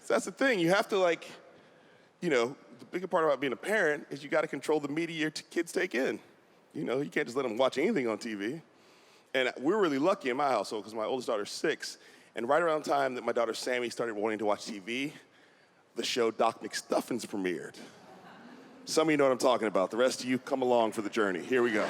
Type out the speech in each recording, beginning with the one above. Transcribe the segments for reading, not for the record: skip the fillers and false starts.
So that's the thing. You have to the bigger part about being a parent is you got to control the media your kids take in. You can't just let them watch anything on TV. And we're really lucky in my household because my oldest daughter's 6. And right around the time that my daughter Sammy started wanting to watch TV, the show Doc McStuffins premiered. Some of you know what I'm talking about. The rest of you, come along for the journey. Here we go.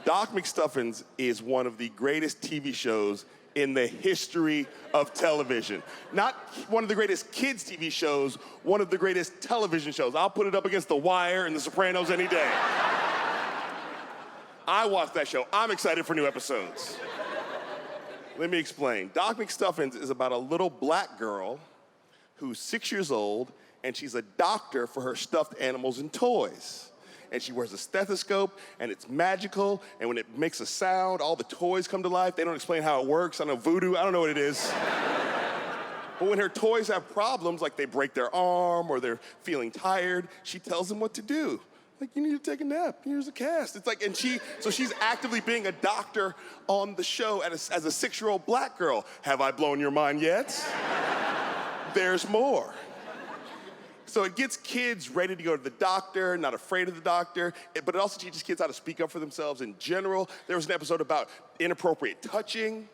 Doc McStuffins is one of the greatest TV shows in the history of television. Not one of the greatest kids' TV shows, one of the greatest television shows. I'll put it up against The Wire and The Sopranos any day. I watched that show. I'm excited for new episodes. Let me explain. Doc McStuffins is about a little black girl who's 6 years old, and she's a doctor for her stuffed animals and toys. And she wears a stethoscope, and it's magical, and when it makes a sound, all the toys come to life. They don't explain how it works. I don't know, voodoo, I don't know what it is. But when her toys have problems, like they break their arm or they're feeling tired, she tells them what to do. Like, you need to take a nap, here's a cast. It's like, so she's actively being a doctor on the show as a 6-year-old black girl. Have I blown your mind yet? There's more. So it gets kids ready to go to the doctor, not afraid of the doctor, but it also teaches kids how to speak up for themselves in general. There was an episode about inappropriate touching.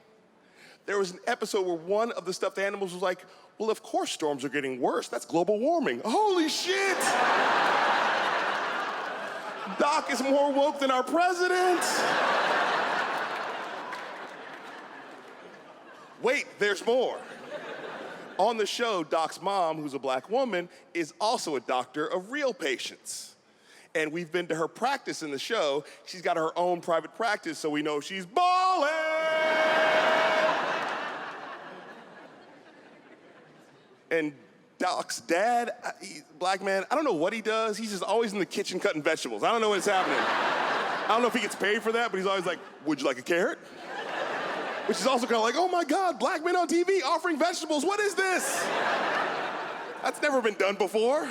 There was an episode where one of the stuffed animals was like, well, of course storms are getting worse. That's global warming. Holy shit! Doc is more woke than our president. Wait, there's more. On the show, Doc's mom, who's a black woman, is also a doctor of real patients. And we've been to her practice in the show. She's got her own private practice, so we know she's ballin'. And Doc's dad, black man, I don't know what he does. He's just always in the kitchen cutting vegetables. I don't know what's happening. I don't know if he gets paid for that, but he's always like, would you like a carrot? Which is also kind of like, oh my God, black men on TV offering vegetables, what is this? That's never been done before.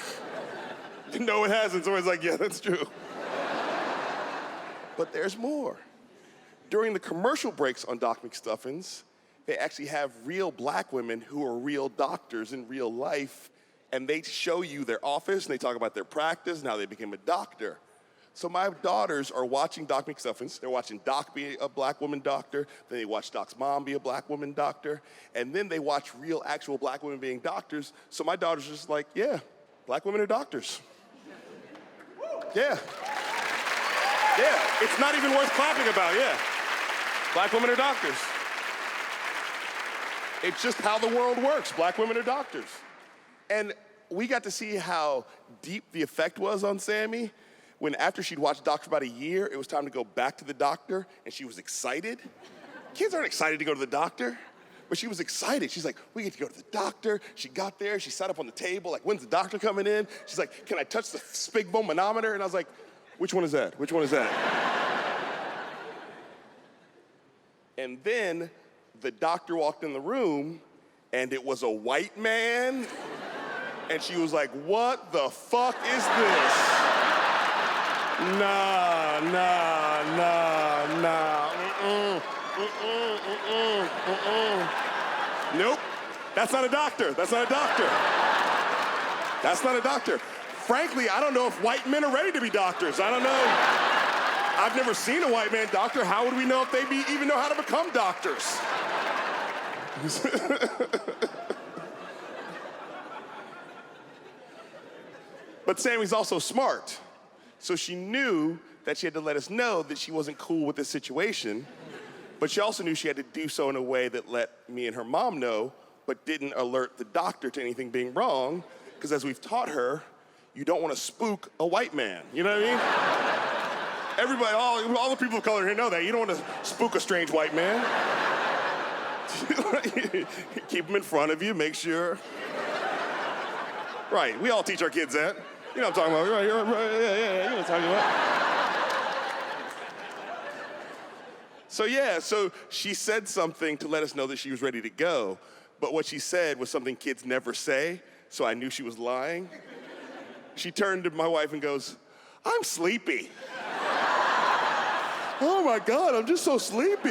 No, it hasn't, so it's like, yeah, that's true. But there's more. During the commercial breaks on Doc McStuffins, they actually have real black women who are real doctors in real life, and they show you their office, and they talk about their practice and how they became a doctor. So my daughters are watching Doc McStuffins. They're watching Doc be a black woman doctor. Then they watch Doc's mom be a black woman doctor. And then they watch real, actual black women being doctors. So my daughter's just like, yeah, black women are doctors. Yeah. Yeah, it's not even worth clapping about, yeah. Black women are doctors. It's just how the world works. Black women are doctors. And we got to see how deep the effect was on Sammy when after she'd watched Doc for about a year, it was time to go back to the doctor, and she was excited. Kids aren't excited to go to the doctor, but she was excited. She's like, we get to go to the doctor. She got there, she sat up on the table, like, when's the doctor coming in? She's like, can I touch the Spigbo manometer? And I was like, which one is that? Which one is that? And then the doctor walked in the room, and it was a white man, and she was like, what the fuck is this? Nah. Nope, that's not a doctor. That's not a doctor. That's not a doctor. Frankly, I don't know if white men are ready to be doctors. I don't know. I've never seen a white man doctor. How would we know if they even know how to become doctors? But Sammy's also smart. So she knew that she had to let us know that she wasn't cool with this situation, but she also knew she had to do so in a way that let me and her mom know, but didn't alert the doctor to anything being wrong, because as we've taught her, you don't want to spook a white man, you know what I mean? Everybody, all the people of color here know that. You don't want to spook a strange white man. Keep him in front of you, make sure. Right, we all teach our kids that. You know what I'm talking about, right? Yeah, you know what I'm talking about. So she said something to let us know that she was ready to go, but what she said was something kids never say, so I knew she was lying. She turned to my wife and goes, I'm sleepy. Oh my God, I'm just so sleepy.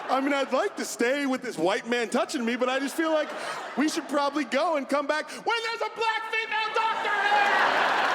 I mean, I'd like to stay with this white man touching me, but I just feel like we should probably go and come back when there's a black female doctor here!